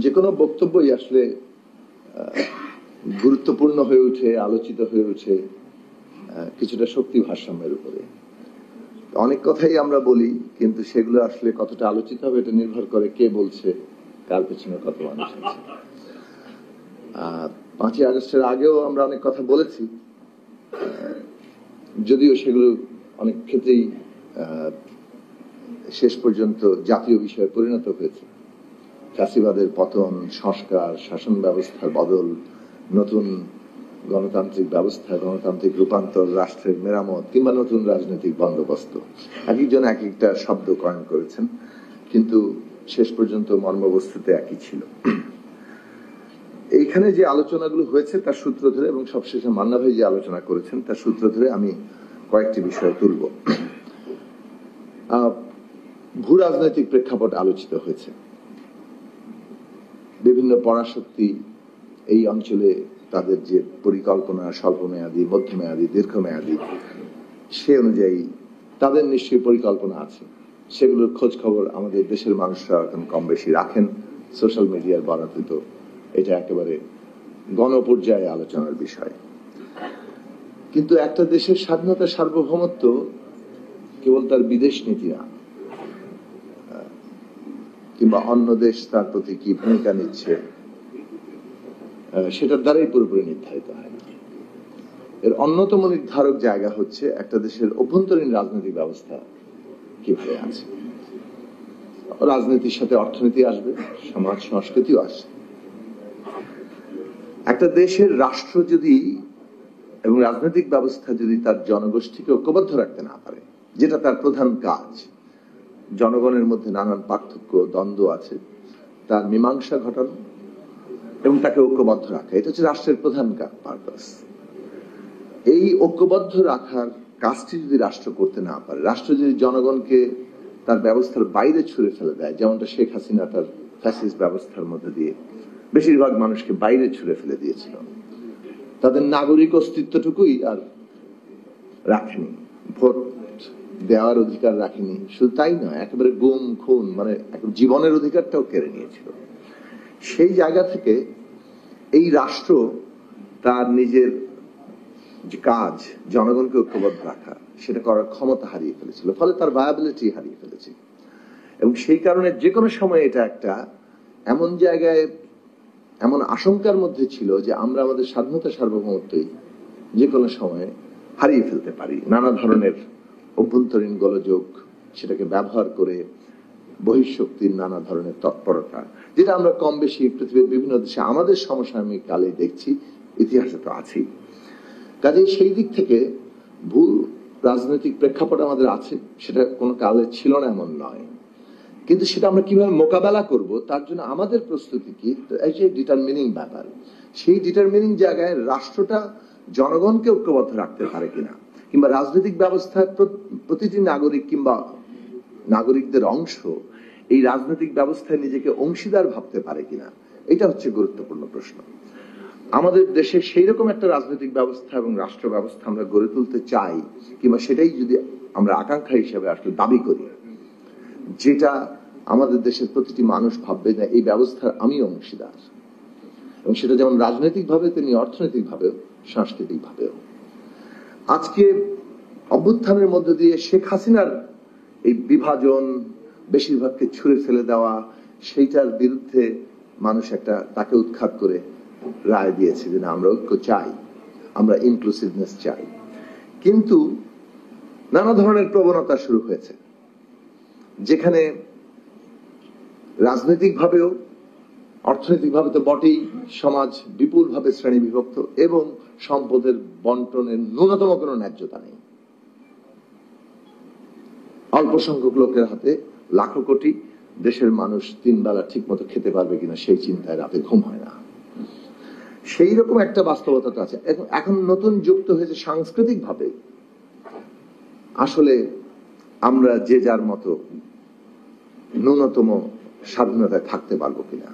যে কোনো বক্তব্যই আসলে গুরুত্বপূর্ণ হয়ে ওঠে, আলোচিত হয়ে ওঠে কিছুটা শক্তি ভারসাম্যের উপরে। অনেক কথাই আমরা বলি, কিন্তু সেগুলো আসলে কতটা আলোচিত হবে এটা নির্ভর করে কে বলছে, কার পেছনে কত মানুষ আছে। 5ই আগস্টের আগেও আমরা অনেক কথা বলেছি, যদিও সেগুলো অনেক ক্ষেত্রেই শেষ পর্যন্ত জাতীয় বিষয়ে পরিণত হয়েছে। ফ্যাসিবাদের পতন, সংস্কার, শাসন ব্যবস্থার বদল, নতুন গণতান্ত্রিক ব্যবস্থা, গণতান্ত্রিক রূপান্তর, রাষ্ট্রের মেরামত কিংবা নতুন রাজনৈতিক বন্দোবস্ত, এক একজন এক একটা শব্দ কয়েন করেছেন, কিন্তু শেষ পর্যন্ত মর্মবস্তুতে একই ছিল। এইখানে যে আলোচনাগুলো হয়েছে তার সূত্র ধরে এবং সবশেষে মান্না ভাই যে আলোচনা করেছেন তার সূত্র ধরে আমি কয়েকটি বিষয় তুলব। ভূ রাজনৈতিক প্রেক্ষাপট আলোচিত হয়েছে। বিভিন্ন পরাশক্তি এই অঞ্চলে তাদের যে পরিকল্পনা, স্বল্পমেয়াদী, মধ্যমেয়াদী, দীর্ঘমেয়াদী, সে অনুযায়ী তাদের নিশ্চয়ই পরিকল্পনা আছে। সেগুলোর খোঁজ খবর আমাদের দেশের মানুষরা এখন কম বেশি রাখেন। সোশ্যাল মিডিয়ার বরাতে তো এটা একেবারে গণপর্যায়ে আলোচনার বিষয়। কিন্তু একটা দেশের স্বাধীনতা, সার্বভৌমত্ব কেবল তার বিদেশ নীতি না, কিংবা অন্য দেশ তার প্রতি কি ভূমিকা নিচ্ছে সেটার দ্বারাই পুরোপুরি নির্ধারিত হয় না। এর অন্যতম নির্ধারক জায়গা হচ্ছে একটা দেশের অভ্যন্তরীণ রাজনৈতিক ব্যবস্থা কিভাবে আছে। রাজনীতির সাথে অর্থনীতি আসবে, সমাজ সংস্কৃতিও আসবে। একটা দেশের রাষ্ট্র যদি এবং রাজনৈতিক ব্যবস্থা যদি তার জনগোষ্ঠীকে ঐক্যবদ্ধ রাখতে না পারে, যেটা তার প্রধান কাজ, জনগণের মধ্যে নানান পার্থক্য, দ্বন্দ্ব আছে, তার মীমাংসা ঘটানো এবং তাকে ঐক্যবদ্ধ রাখা, এটা হচ্ছে রাষ্ট্রের প্রধান পারপাস। এই ঐক্যবদ্ধ রাখার কাজটি যদি রাষ্ট্র করতে না পারে, রাষ্ট্র যদি জনগণকে তার ব্যবস্থার বাইরে ছুঁড়ে ফেলে দেয়, যেমনটা শেখ হাসিনা তার ফ্যাসিস্ট ব্যবস্থার মধ্যে দিয়ে বেশিরভাগ মানুষকে বাইরে ছুঁড়ে ফেলে দিয়েছিল, তাদের নাগরিক অস্তিত্বটুকুই আর রাখেনি, ভোট দেওয়ার অধিকার রাখেনি। শুধু তাই নয়, একেবারে গুম খুন, মানে জীবনের অধিকারটাও কেড়ে নিয়েছিল। সেই জায়গা থেকে এই রাষ্ট্র তার নিজের যে কাজ, জনগণকে ঐক্যবদ্ধ রাখা, সেটা করার ক্ষমতা হারিয়ে ফেলেছিল, ফলে তার ভায়াবিলিটি হারিয়ে ফেলেছে। এবং সেই কারণে যে কোনো সময় এটা একটা এমন জায়গায়, এমন আশঙ্কার মধ্যে ছিল যে আমরা আমাদের স্বাধীনতা, সার্বভৌমত্বই যে কোনো সময় হারিয়ে ফেলতে পারি। নানা ধরনের অভ্যন্তরীণ গোলযোগ, সেটাকে ব্যবহার করে বহিঃশক্তির নানা ধরনের তৎপরতা, যেটা আমরা কম বেশি পৃথিবীর বিভিন্ন দেশে আমাদের সমসাময়িক কালে দেখছি, ইতিহাসে তো আছেই। কাজে সেই দিক থেকে ভূ রাজনৈতিক প্রেক্ষাপট আমাদের আছে, সেটা কোনো কালে ছিল না এমন নয়, কিন্তু সেটা আমরা কিভাবে মোকাবেলা করব তার জন্য আমাদের প্রস্তুতি কি, এই যে ডিটারমিনিং ব্যাপার। সেই ডিটারমিনিং জায়গায় রাষ্ট্রটা জনগণকে ঐক্যবদ্ধ রাখতে পারে কিনা, কিংবা রাজনৈতিক ব্যবস্থায় প্রতিটি নাগরিক কিংবা নাগরিকদের অংশ এই রাজনৈতিক ব্যবস্থায় নিজেকে অংশীদার ভাবতে পারে কিনা, এটা হচ্ছে গুরুত্বপূর্ণ প্রশ্ন। আমাদের দেশে সেই রকম একটা রাজনৈতিক ব্যবস্থা এবং রাষ্ট্র ব্যবস্থা আমরা গড়ে তুলতে চাই, কিংবা সেটাই যদি আমরা আকাঙ্ক্ষা হিসেবে আসলে দাবি করি, যেটা আমাদের দেশের প্রতিটি মানুষ ভাববে না এই ব্যবস্থার আমি অংশীদার, এবং সেটা যেমন রাজনৈতিক ভাবে তেমনি অর্থনৈতিক ভাবেও, সাংস্কৃতিক ভাবেও। আজকে অভ্যুত্থানের মধ্য দিয়ে শেখ হাসিনার এই বিভাজন, বেশিরভাগকে ছুঁড়ে ফেলে দেওয়া, সেইটার বিরুদ্ধে মানুষ একটা তাকে উৎখাত করে রায় দিয়েছে যে না, আমরা ঐক্য চাই, আমরা ইনক্লুসিভনেস চাই। কিন্তু নানা ধরনের প্রবণতা শুরু হয়েছে, যেখানে রাজনৈতিক ভাবেও, অর্থনৈতিক ভাবে তো বটেই, সমাজ বিপুল ভাবে শ্রেণী বিভক্ত এবং সম্পদের বন্টনের ন্যূনতম কোনো ন্যায্যতা নেই। অল্প সংখ্যক লোকের হাতে লাখো কোটি, দেশের মানুষ 3 বেলা ঠিক মতো খেতে পারবে কিনা সেই চিন্তায় রাতে ঘুম হয় না। সেই রকম একটা বাস্তবতা তো আছে। এখন নতুন যুক্ত হয়েছে সাংস্কৃতিক ভাবে, আসলে আমরা যে যার মতো ন্যূনতম স্বাধীনতায় থাকতে পারবো কিনা।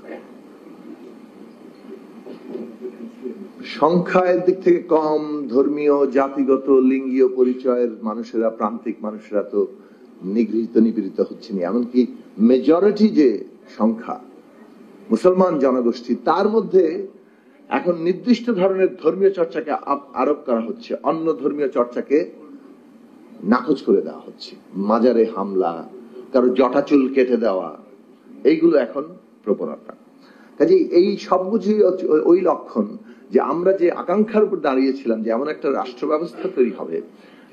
সংখ্যার দিক থেকে কম, ধর্মীয়, জাতিগত, লিঙ্গীয় পরিচয়ের মানুষেরা, প্রান্তিক মানুষেরা তো নিগৃহীত, নিপীড়িত হচ্ছেন। এমনকি মেজরিটি যে সংখ্যা, মুসলমান জনগোষ্ঠী, তার মধ্যে এখন নির্দিষ্ট ধরনের ধর্মীয় চর্চাকে আরোপ করা হচ্ছে, অন্য ধর্মীয় চর্চাকে নাকচ করে দেওয়া হচ্ছে। মাজারে হামলা, কারো জটাচুল কেটে দেওয়া, এইগুলো এখন প্রবণতা। কাজে এই সবকিছুই ওই লক্ষণ যে আমরা যে আকাঙ্ক্ষার উপর দাঁড়িয়েছিলাম যে এমন একটা রাষ্ট্র ব্যবস্থা তৈরি হবে,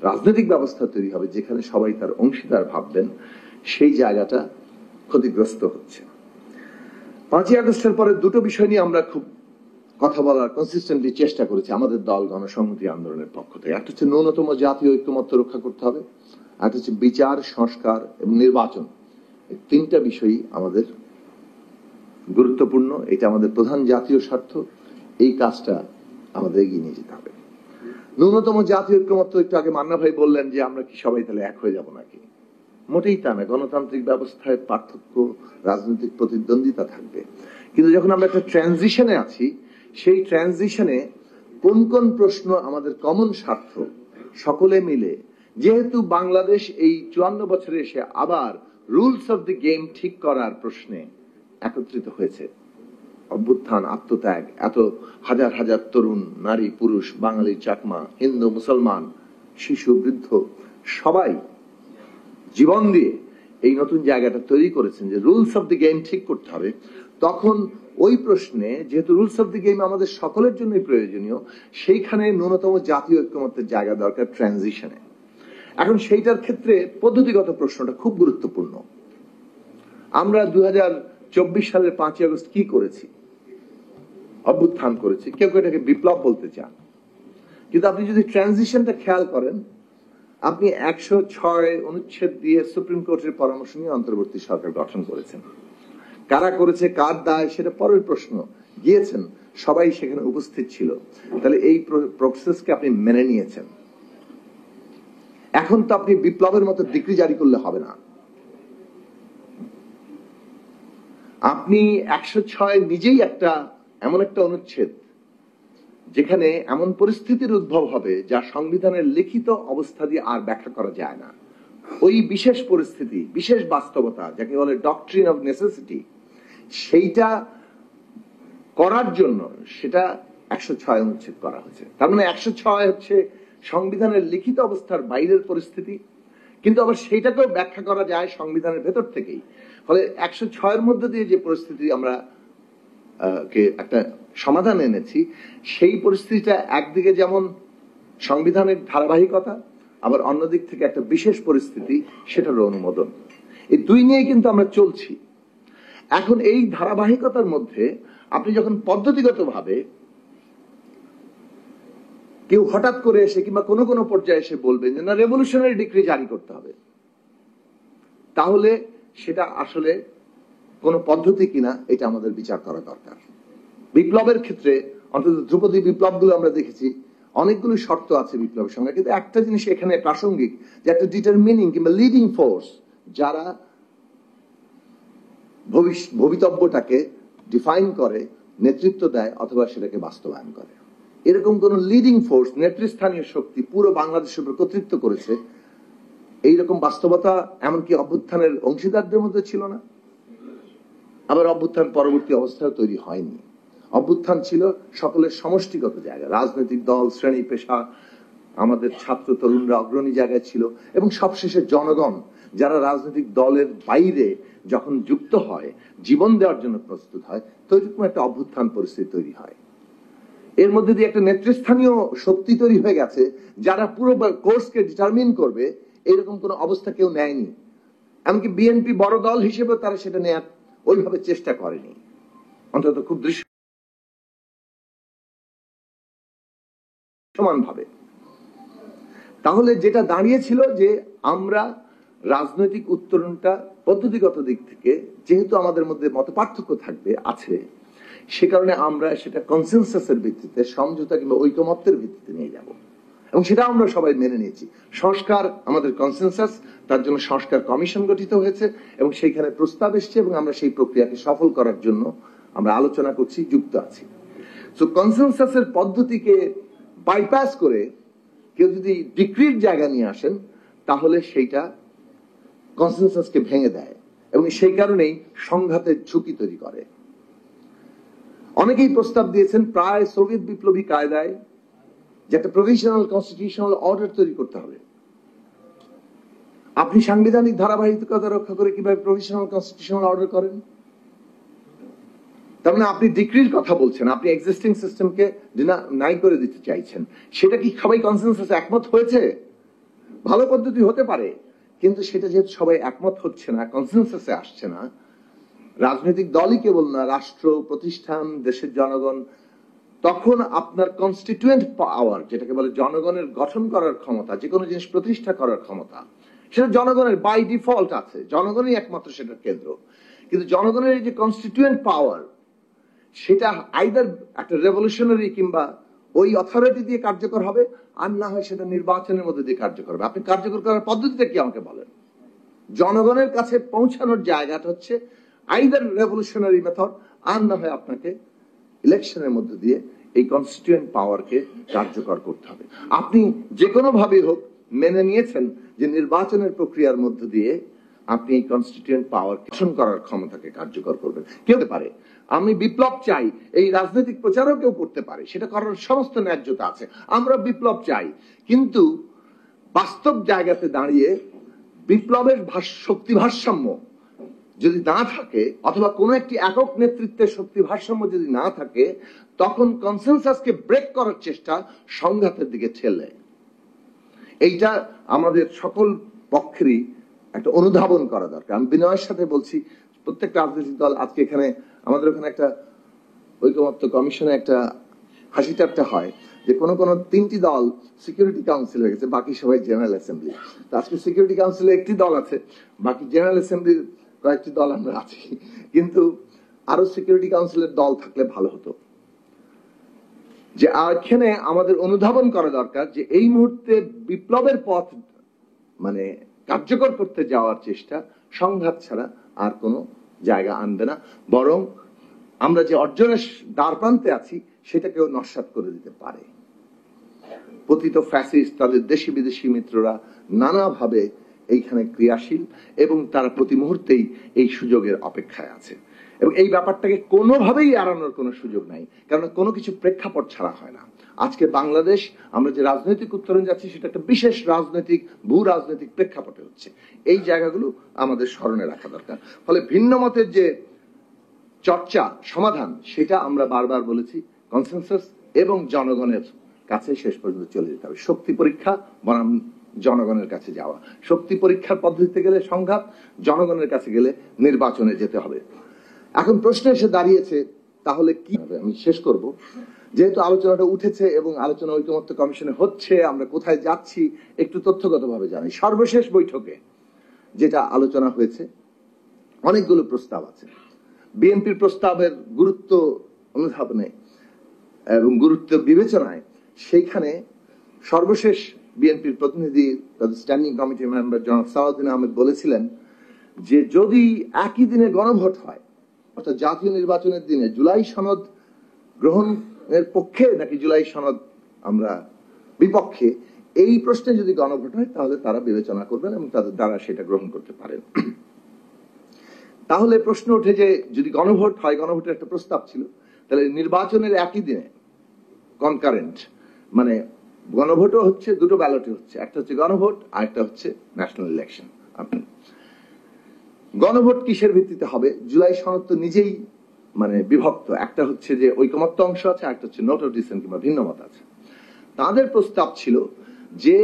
রাজনৈতিক ব্যবস্থা তৈরি হবে যেখানে সবাই তার অংশীদার ভাববেন, সেই জায়গাটা ক্ষতিগ্রস্ত হচ্ছে। 5ই আগস্টের পরে দুটো বিষয় নিয়ে আমরা খুব কথা বলার কনসিস্টেন্টলি চেষ্টা করেছি আমাদের দল গণসংহতি আন্দোলনের পক্ষ থেকে। একটা হচ্ছে ন্যূনতম জাতীয় ঐক্যমত্য রক্ষা করতে হবে, একটা হচ্ছে বিচার, সংস্কার এবং নির্বাচন। এই তিনটা বিষয়ই আমাদের গুরুত্বপূর্ণ, এটা আমাদের প্রধান জাতীয় স্বার্থ। এই কাজটা আমাদের এগিয়ে নিয়ে যেতে হবে। ন্যূনতম জাতীয় ঐক্যমত্য, একটু আগে মান্না ভাই বললেন যে আমরা কি সবাই তাহলে এক হয়ে যাব নাকি? মোটেই তা না। গণতান্ত্রিক ব্যবস্থায় পার্থক্য, রাজনৈতিক প্রতিদ্বন্দ্বিতা থাকবে, কিন্তু যখন আমরা একটা ট্রানজিশনে আছি, সেই ট্রানজিশনে কোন কোন প্রশ্ন আমাদের কমন স্বার্থ, সকলে মিলে, যেহেতু বাংলাদেশ এই 54 বছরে এসে আবার রুলস অফ দি গেম ঠিক করার প্রশ্নে একত্রিত হয়েছে। অভ্যুত্থান, আত্মত্যাগ, এত হাজার হাজার তরুণ, নারী, পুরুষ, বাঙালি, চাকমা, হিন্দু, মুসলমান, শিশু, বৃদ্ধ সবাই জীবন দিয়ে এই নতুন জায়গাটা তৈরি করেছেন যে রুলস অফ দি গেম ঠিক করতে হবে। তখন ওই প্রশ্নে, যেহেতু রুলস অফ দি গেম আমাদের সকলের জন্যই প্রয়োজনীয়, সেইখানে ন্যূনতম জাতীয় ঐক্যমত্যের জায়গা দরকার ট্রানজিশনে। এখন সেইটার ক্ষেত্রে পদ্ধতিগত প্রশ্নটা খুব গুরুত্বপূর্ণ। আমরা 2024 সালের 5ই আগস্ট কি করেছি? অভ্যুত্থান করেছি, কেউ কেউ এটাকে বিপ্লব বলতে চান, কিন্তু আপনি যদি ট্রানজিশনটা খেয়াল করেন, আপনি 106 অনুচ্ছেদ দিয়ে সুপ্রিম কোর্টের পরামর্শ নিয়ে অন্তর্বর্তী সরকার গঠন করেছেন। কারা করেছে, কার দায়, সেটা পরের প্রশ্ন। গিয়েছেন, সবাই সেখানে উপস্থিত ছিল, তাহলে এই প্রসেসকে আপনি মেনে নিয়েছেন। এখন তো আপনি বিপ্লবের মতো ডিক্রি জারি করলে হবে না। আপনি 106 নিজেই এমন একটা অনুচ্ছেদ যেখানে এমন পরিস্থিতির উদ্ভব হবে যা সংবিধানের লিখিত অবস্থা দিয়ে আর ব্যাখ্যা করা যায় না। ওই বিশেষ পরিস্থিতি, বিশেষ বাস্তবতা, যাকে বলে ডক্ট্রিন অফ নেসেসিটি, সেইটা করার জন্য সেটা 106 অনুচ্ছেদ করা হয়েছে। তার মানে 106 হচ্ছে সংবিধানের লিখিত অবস্থার বাইরের পরিস্থিতি, কিন্তু আবার সেইটাকেও ব্যাখ্যা করা যায় সংবিধানের ভেতর থেকেই। ফলে 106 মধ্যে দিয়ে যে পরিস্থিতি আমরা একটা সমাধান এনেছি, সেই পরিস্থিতিটা একদিকে যেমন সংবিধানের ধারাবাহিকতা, আবার অন্যদিক থেকে একটা বিশেষ পরিস্থিতি, সেটার অনুমোদন। এই দুই নিয়ে কিন্তু আমরা চলছি। এখন এই ধারাবাহিকতার মধ্যে আপনি যখন পদ্ধতিগতভাবে কেউ হঠাৎ করে এসে কিংবা কোনো কোনো পর্যায়ে এসে বলবেন যে না, রেভলিউশনারি ডিক্রি জারি করতে হবে, তাহলে সেটা আসলে কোন পদ্ধতি কিনা এটা আমাদের বিচার করা দরকার। বিপ্লবের ক্ষেত্রে অন্তত ধ্রুপদী বিপ্লবগুলো আমরা দেখেছি, অনেকগুলো শর্ত আছে বিপ্লবের সঙ্গে, কিন্তু একটা জিনিস এখানে প্রাসঙ্গিক, যে একটা ডিটারমিনিং কিংবা লিডিং ফোর্স যারা ভবিতব্যটাকে ডিফাইন করে, নেতৃত্ব দেয় অথবা সেটাকে বাস্তবায়ন করে, এরকম কোন লিডিং ফোর্স, নেতৃস্থানীয় শক্তি পুরো বাংলাদেশের উপর কর্তৃত্ব করেছে, এইরকম বাস্তবতা এমনকি অভ্যুত্থানের অংশীদারদের মধ্যে ছিল না। আবার অভ্যুত্থান পরবর্তী অবস্থায় তৈরি হয়নি। অভ্যুত্থান ছিল সকলের সমষ্টিগত জায়গা, রাজনৈতিক দল, শ্রেণী পেশা, আমাদের ছাত্র তরুণরা অগ্রণী জায়গায় ছিল, এবং সবশেষে জনগণ যারা রাজনৈতিক দলের বাইরে যখন যুক্ত হয়, জীবন দেওয়ার জন্য প্রস্তুত হয়, তো এরকম একটা অভ্যুত্থান পরিস্থিতি তৈরি হয়। এর মধ্যে দিয়ে একটা নেতৃস্থানীয় শক্তি তৈরি হয়ে গেছে যারা পুরো কোর্সকে ডিটারমিন করবে, এরকম কোন অবস্থা কেউ নেয়নি। এমনকি বিএনপি বড় দল হিসেবে তারা সেটা নেয়ার ওইভাবে চেষ্টা করেনি, অন্তত খুব দৃশ্যমানভাবে। তাহলে যেটা দাঁড়িয়েছিল যে আমরা রাজনৈতিক উত্তরণটা পদ্ধতিগত দিক থেকে, যেহেতু আমাদের মধ্যে মত পার্থক্য থাকবে আছে, সে কারণে আমরা সেটা কনসেনসাসের ভিত্তিতে, সমঝোতা কিংবা ঐকমত্যের ভিত্তিতে নিয়ে যাব, এবং সেটা আমরা সবাই মেনে নিয়েছি। সংস্কার আমাদের কনসেনসাস, তার জন্য সংস্কার কমিশন গঠিত হয়েছে এবং সেইখানে প্রস্তাব এসছে, এবং আমরা সেই প্রক্রিয়াকে সফল করার জন্য আমরা আলোচনা করছি, যুক্ত আছি। সো কনসেনসাসের পদ্ধতিকে বাইপাস করে কেউ যদি ডিক্রির জায়গা নিয়ে আসেন, তাহলে সেইটা কনসেনসাসকে ভেঙে দেয় এবং সেই কারণেই সংঘাতের ঝুঁকি তৈরি করে। অনেকেই প্রস্তাব দিয়েছেন প্রায় সোভিয়েত বিপ্লবী কায়দায় যে একটা প্রভিশনাল কনস্টিটিউশনাল অর্ডার তৈরি করতে হবে। আপনি সাংবিধানিক ধারাবাহিকতা রক্ষা করে কিভাবে প্রভিশনাল কনস্টিটিউশনাল অর্ডার করেন? তার মানে আপনি ডিক্রির কথা বলছেন, আপনি এক্সিস্টিং সিস্টেমকে নাই করে দিতে চাইছেন। সেটা কি সবাই কনসেনসাসে একমত হয়েছে? ভালো পদ্ধতি হতে পারে, কিন্তু সেটা যেহেতু সবাই একমত হচ্ছে না, কনসেনসাসে আসছে না, রাজনৈতিক দলই কেবল না, রাষ্ট্র, প্রতিষ্ঠান, দেশের জনগণ, তখন আপনার কনস্টিটিউয়েন্ট পাওয়ার, যেটাকে বলে জনগণের গঠন করার ক্ষমতা, যে কোনো জিনিস প্রতিষ্ঠা করার ক্ষমতা, সেটা জনগণের বাই ডিফল্ট আছে, জনগণই একমাত্র সেটার কেন্দ্র। কিন্তু জনগণের এই যে কনস্টিটিউয়েন্ট পাওয়ার, সেটা আইদার একটা রেভলিউশনারি কিংবা ওই অথরিটি দিয়ে কার্যকর হবে, আর না হয় সেটা নির্বাচনের মধ্যে দিয়ে কার্যকর হবে। আপনি কার্যকর করার পদ্ধতিটা কি আমাকে বলেন? জনগণের কাছে পৌঁছানোর জায়গাটা হচ্ছে আইদার রেভলিউশনারি মেথড, আর না হয় আপনাকে ইলেকশনের মধ্যে দিয়ে এই কনস্টিটিউয়েন্ট পাওয়ারকে কার্যকর করতে হবে। আপনি যে কোনো ভাবে হোক মেনে নিয়েছেন যে নির্বাচনের প্রক্রিয়ার মধ্য দিয়ে আপনি এই কনস্টিটিউয়েন্ট পাওয়ার গঠন করার ক্ষমতাকে কার্যকর করবেন। কেউ পারে, আমি বিপ্লব চাই, এই রাজনৈতিক প্রচারও কেউ করতে পারে, সেটা করার সমস্ত ন্যায্যতা আছে। আমরা বিপ্লব চাই, কিন্তু বাস্তব জায়গাতে দাঁড়িয়ে বিপ্লবের শক্তি ভারসাম্য যদি না থাকে, অথবা কোন একটি একক নেতৃত্বের শক্তি ভারসাম্য যদি না থাকে, তখন কনসেনসাসকে ব্রেক করার চেষ্টা সংঘাতের দিকে ঠেলে। এইটা আমাদের সকল পক্ষেরই একটা অনুধাবন করা দরকার। আমি বিনয়ের সাথে বলছি, প্রত্যেকটা রাজনৈতিক দল, আজকে এখানে আমাদের ওখানে একটা ঐকমত্য কমিশনে একটা হাসি ঠাট্টা হয় যে কোন কোন 3টি দল সিকিউরিটি কাউন্সিল হয়ে গেছে, বাকি সবাই জেনারেল অ্যাসেম্বলি। তো আজকে সিকিউরিটি কাউন্সিলে একটি দল আছে, বাকি জেনারেল অ্যাসেম্বলির কয়েকটি দল আমরা আছি। কিন্তু আরো সিকিউরিটি কাউন্সিলের দল থাকলে ভালো হতো। যে এখানে আমাদের অনুধাবন করা দরকার যে এই মুহূর্তে বিপ্লবের পথ মানে কার্যকর করতে যাওয়ার চেষ্টা সংঘাত ছাড়া আর কোনো জায়গা আনবে না, বরং আমরা যে অর্জনের দ্বার প্রান্তে আছি সেটাকেও নস্যাৎ করে দিতে পারে। পতিত ফ্যাসিস্ট, তাদের দেশি বিদেশি মিত্ররা নানাভাবে এইখানে ক্রিয়াশীল এবং তারা প্রতি মুহূর্তেই এই সুযোগের অপেক্ষায় আছে, এবং এই ব্যাপারটাকে কোনোভাবেই এড়ানোর কোনো সুযোগ নাই, কারণ কোনো কিছু প্রেক্ষাপট ছাড়া হয় না। আজকে বাংলাদেশ, আমরা যে রাজনৈতিক উত্তরণ যাচ্ছি, সেটা একটা বিশেষ রাজনৈতিক ভূ রাজনৈতিক প্রেক্ষাপটে হচ্ছে। এই জায়গাগুলো আমাদের স্মরণে রাখা দরকার। ফলে ভিন্ন মতের যে চর্চা, সমাধান, সেটা আমরা বারবার বলেছি কনসেনসাস এবং জনগণের কাছে শেষ পর্যন্ত চলে যেতে হবে। শক্তি পরীক্ষা বনাম জনগণের কাছে যাওয়া, শক্তি পরীক্ষার পদ্ধতিতে গেলে সংঘাত, জনগণের কাছে গেলে নির্বাচনে যেতে হবে। এখন প্রশ্ন এসে দাঁড়িয়েছে, তাহলে কি হবে? আমি শেষ করব, যেহেতু আলোচনাটা উঠেছে এবং আলোচনা ঐকমত্য কমিশনে হচ্ছে, আমরা কোথায় যাচ্ছি একটু তথ্যগতভাবে জানি। সর্বশেষ বৈঠকে যেটা আলোচনা হয়েছে, অনেকগুলো প্রস্তাব আছে। বিএনপির প্রস্তাবের গুরুত্ব অনুধাবনে এবং গুরুত্ব বিবেচনায় সেইখানে সর্বশেষ বিএনপির প্রতিনিধি, স্ট্যান্ডিং কমিটি মেম্বার জনাব সালাউদ্দিন আহমেদ বলেছিলেন যে যদি একই দিনে গণভোট হয়, অর্থাৎ জাতীয় নির্বাচনের দিনে, জুলাই সনদ গ্রহণের পক্ষে নাকি জুলাই সনদ আমরা বিপক্ষে, এই প্রশ্নে যদি গণভোট হয় তাহলে তারা বিবেচনা করবেন এবং তাদের দ্বারা সেটা গ্রহণ করতে পারেন। তাহলে প্রশ্ন ওঠে যে যদি গণভোট হয়, গণভোটের একটা প্রস্তাব ছিল, তাহলে নির্বাচনের একই দিনে কনকারেন্ট, মানে গণভোটও হচ্ছে, দুটো ব্যালটই হচ্ছে, একটা হচ্ছে গণভোট আর একটা হচ্ছে ন্যাশনাল ইলেকশন। গণভোট কিসের ভিত্তিতে হবে? জুলাই সনদ তো নিজেই মানে বিভক্ত, একটা হচ্ছে যে ঐকমত্য অংশ আছে, একটা হচ্ছে নোট অফ ডিসেন্ট কিংবা ভিন্নমত আছে। তাদের প্রস্তাব ছিল যে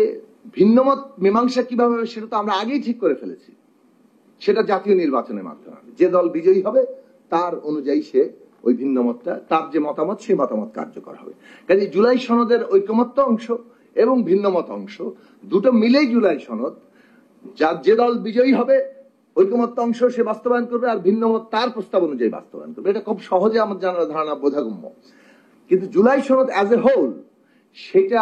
ভিন্নমত মীমাংসা কিভাবে হবে সেটা তো আমরা আগেই ঠিক করে ফেলেছি, সেটা জাতীয় নির্বাচনের মাধ্যমে হবে। যে দল বিজয়ী হবে তার অনুযায়ী সে ওই ভিন্নমতটা, তার যে মতামত, সেই মতামত কার্যকর হবে। কাজে জুলাই সনদের ঐকমত্য অংশ এবং ভিন্নমত অংশ দুটো মিলেই জুলাই সনদ। যার যে দল বিজয়ী হবে ঐকমত্য অংশ সে বাস্তবায়ন করবে, আর ভিন্নমত তার প্রস্তাব অনুযায়ী বাস্তবায়ন করবে। এটা খুব সহজে আমার জানার ধারণা বোধাগম্য। কিন্তু জুলাই সনদ অ্যাজ এ হোল, সেটা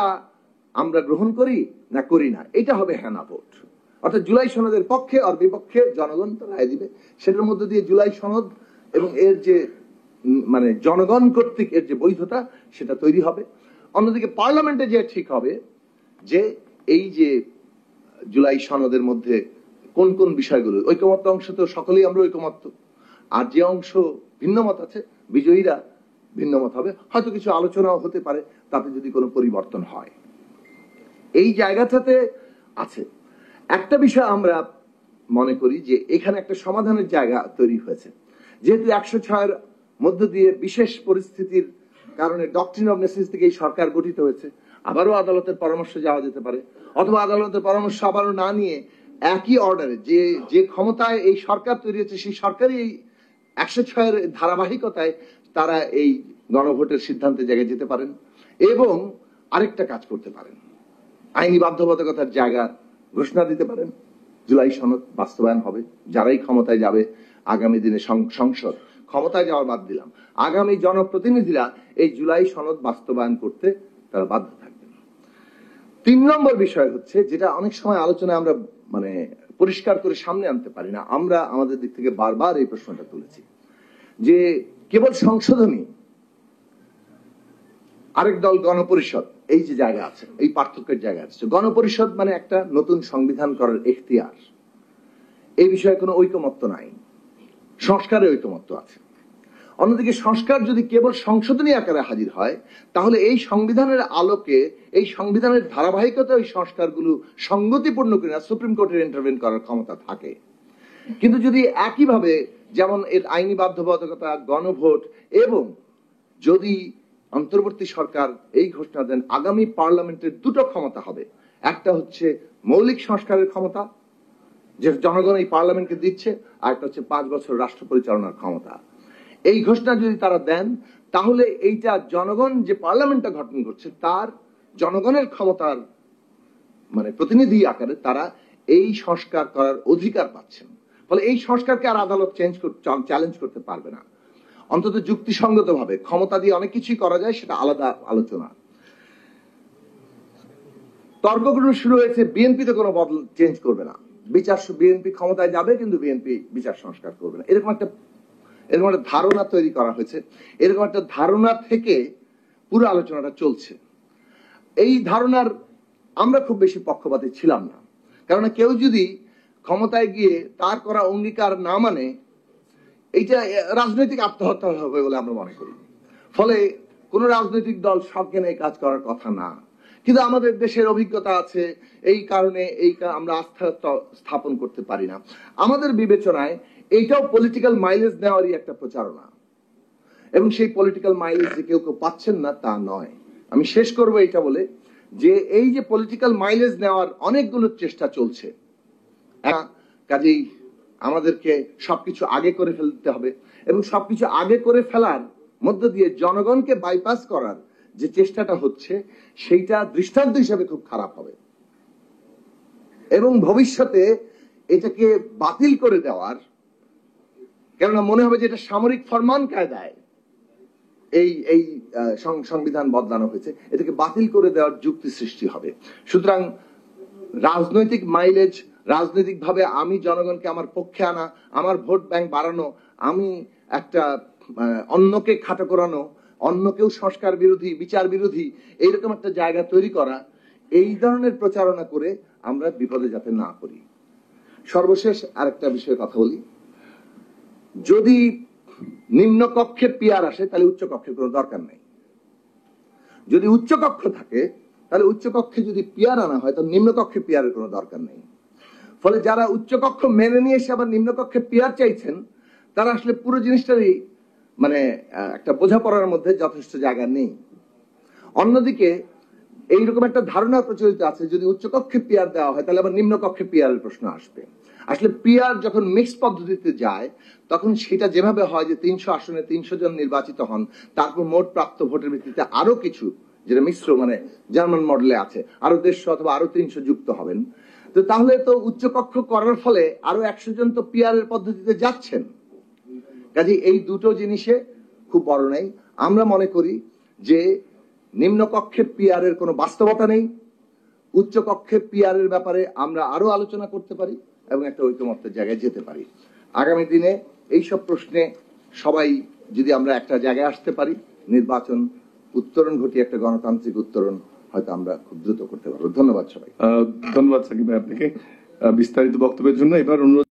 আমরা গ্রহণ করি না করি না, এটা হবে হ্যাঁ না ভোট। অর্থাৎ জুলাই সনদের পক্ষে আর বিপক্ষে জনগণ তো রায় দিবে, সেটার মধ্যে দিয়ে জুলাই সনদ এবং এর যে মানে জনগণ কর্তৃক এর যে বৈধতা সেটা তৈরি হবে। অন্যদিকে পার্লামেন্টে যে ঠিক হবে যে এই যে জুলাই সনদের মধ্যে কোন কোন বিষয়গুলো, ঐকমত্য অংশ তো সকলেই আমরা ঐকমত্য, আর যে অংশ ভিন্নমত আছে বিজয়ীরা ভিন্ন মত হবে, হয়তো কিছু আলোচনাও হতে পারে তাতে যদি কোনো পরিবর্তন হয়। এই জায়গাটাতে আছে একটা বিষয় আমরা মনে করি যে এখানে একটা সমাধানের জায়গা তৈরি হয়েছে। যেহেতু 106-এর মধ্য দিয়ে বিশেষ পরিস্থিতির কারণে ডক্ট্রিন অফ নেসেসিটি থেকে এই সরকার গঠিত হয়েছে, আবারও আদালতের পরামর্শ যাওয়া যেতে পারে, অথবা আদালতের পরামর্শ আবারও না নিয়ে একই অর্ডারে যে ক্ষমতায় এই সরকার তৈরি হয়েছে সেই সরকারই এই 106-এর ধারাবাহিকতায় তারা এই গণভোটের সিদ্ধান্তের জায়গায় যেতে পারেন এবং আরেকটা কাজ করতে পারেন, আইনি বাধ্যবাধকতার জায়গা ঘোষণা দিতে পারেন। জুলাই সনদ বাস্তবায়ন হবে, যারাই ক্ষমতায় যাবে আগামী দিনে, সংসদ ক্ষমতায় যাওয়ার বাদ দিলাম, আগামী জনপ্রতিনিধিরা এই জুলাই সনদ বাস্তবায়ন করতে তারা বাধ্য থাকবেন। 3 নম্বর বিষয় হচ্ছে যেটা অনেক সময় আলোচনায় আমরা মানে পরিষ্কার করে সামনে আনতে পারি না, আমরা আমাদের দিক থেকে বারবার এই প্রশ্নটা তুলেছি যে কেবল সংশোধনী, আরেক দল গণপরিষদ, এই যে জায়গা আছে, এই পার্থক্যের জায়গা আছে। গণপরিষদ মানে একটা নতুন সংবিধান করার এখতিয়ার, এই বিষয়ে কোনো ঐকমত্য নাই, সংস্কারে ঐকমত্য আছে। অন্যদিকে সংস্কার যদি কেবল সংশোধনী আকারে হাজির হয় তাহলে এই সংবিধানের আলোকে, এই সংবিধানের ধারাবাহিকতা ওই সংস্কারগুলো সঙ্গতিপূর্ণ কিনা সুপ্রিম কোর্টের ইন্টারভেন করার ক্ষমতা থাকে। কিন্তু যদি একইভাবে যেমন এর আইনি বাধ্যবাধকতা, গণভোট এবং যদি অন্তর্বর্তী সরকার এই ঘোষণা দেন আগামী পার্লামেন্টের দুটো ক্ষমতা হবে, একটা হচ্ছে মৌলিক সংস্কারের ক্ষমতা যে জনগণ এই পার্লামেন্টকে দিচ্ছে, আর একটা হচ্ছে 5 বছর রাষ্ট্র পরিচালনার ক্ষমতা। এই ঘোষণা যদি তারা দেন তাহলে এইটা জনগণ যে পার্লামেন্টটা গঠন করছে তার জনগণের ক্ষমতার মানে প্রতিনিধি আকারে তারা এই সংস্কার করার অধিকার পাচ্ছেন। ফলে এই সংস্কারকে আর আদালত চ্যালেঞ্জ করতে পারবে না, অন্তত যুক্তিসঙ্গত ভাবে। ক্ষমতা দিয়ে অনেক কিছুই করা যায়, সেটা আলাদা আলোচনা। তর্কগুলো শুরু হয়েছে বিএনপি তো কোনো বদল চেঞ্জ করবে না, বিএনপি ক্ষমতায় যাবে কিন্তু বিএনপি বিচার সংস্কার করবে না, এরকম একটা ধারণা তৈরি করা হয়েছে। এরকম একটা ধারণা থেকে পুরো আলোচনাটা চলছে। এই ধারণার আমরা খুব বেশি পক্ষপাতী ছিলাম না, কারণ কেউ যদি ক্ষমতায় গিয়ে তার করা অঙ্গীকার না মানে এইটা রাজনৈতিক আত্মহত্যা হবে বলে আমরা মনে করি। ফলে কোন রাজনৈতিক দল সজ্ঞানে কাজ করার কথা না, কিন্তু আমাদের দেশের অভিজ্ঞতা আছে, এই কারণে আমরা আস্থা স্থাপন করতে পারি না। আমাদের বিবেচনায় এইটাও পলিটিক্যাল মাইলেজ নেওয়ারই একটা প্রচারণা, এবং সেই পলিটিক্যাল মাইলেজ যে কেউ পাচ্ছেন না তা নয়। আমি শেষ করব এটা বলে যে এই যে পলিটিক্যাল মাইলেজ নেওয়ার অনেকগুলো চেষ্টা চলছে, কাজেই আমাদেরকে সবকিছু আগে করে ফেলতে হবে, এবং সবকিছু আগে করে ফেলার মধ্য দিয়ে জনগণকে বাইপাস করার যে চেষ্টাটা হচ্ছে সেইটা দৃষ্টান্ত হিসেবে খুব খারাপ হবে, এবং ভবিষ্যতে এটাকে বাতিল করে দেওয়ার, কেননা মনে হবে যে এটা সামরিক ফরমান কায়দায় এই সংবিধান বদলানো হয়েছে, এটাকে বাতিল করে দেওয়ার যুক্তি সৃষ্টি হবে। সুতরাং রাজনৈতিক মাইলেজ, রাজনৈতিক ভাবে আমি জনগণকে আমার পক্ষে আনা, আমার ভোট ব্যাংক বাড়ানো, আমি একটা অন্যকে খাটো করানো, অন্যকেও সংস্কার বিরোধী, বিচার বিরোধী, এইরকম একটা জায়গা তৈরি করা, এই ধরনের প্রচারণা করে আমরা বিপদে যাতে না করি। সর্বশেষ আরেকটা বিষয়ে কথা বলি, যদি নিম্ন কক্ষে পিয়ার আসে তাহলে উচ্চ কক্ষের কোনো দরকার নেই। যদি উচ্চ কক্ষ থাকে তাহলে উচ্চ কক্ষে যদি পিয়ার আনা হয় তাহলে নিম্ন কক্ষে পিয়ারের কোনো দরকার নেই। ফলে যারা উচ্চ কক্ষ মেনে নিয়ে এসে আবার নিম্ন কক্ষে পিয়ার চাইছেন তারা আসলে পুরো জিনিসটারই মানে একটা বোঝাপড়ার মধ্যে যথেষ্ট জায়গা নেই। অন্যদিকে এইরকম একটা ধারণা প্রচলিত আছে যদি উচ্চ কক্ষে পিয়ার দেওয়া হয় তাহলে আবার নিম্ন কক্ষে পিয়ারের প্রশ্ন আসবে। আসলে পিয়ার যখন মিক্স পদ্ধতিতে যায় তখন সেটা যেভাবে হয় যে 300 আসনে 300 জন নির্বাচিত হন, তারপর মোট প্রাপ্ত ভোটের ভিত্তিতে আরো কিছু, যেটা মিশ্র মানে জার্মান মডেলে আছে, আরো 150 অথবা আরো 300 যুক্ত হবেন। তো তাহলে তো উচ্চ কক্ষ করার ফলে আরো 100 জন তো পিয়ারের পদ্ধতিতে যাচ্ছেন। কাজে এই দুটো জিনিসে খুব বড় নেই। আমরা মনে করি যে নিম্ন কক্ষে পিয়ারের কোনো বাস্তবতা নেই, উচ্চ কক্ষে পিয়ারের ব্যাপারে আমরা আরো আলোচনা করতে পারি এবং একটা ঐকমত্যের জায়গায় যেতে পারি। আগামী দিনে এইসব প্রশ্নে সবাই যদি আমরা একটা জায়গায় আসতে পারি, নির্বাচন উত্তরণ ঘটিয়ে একটা গণতান্ত্রিক উত্তরণ হয়তো আমরা খুব দ্রুত করতে পারবো। ধন্যবাদ সবাই। ধন্যবাদ সাকিব ভাই আপনাকে বিস্তারিত বক্তব্যের জন্য। এবার অনুরোধ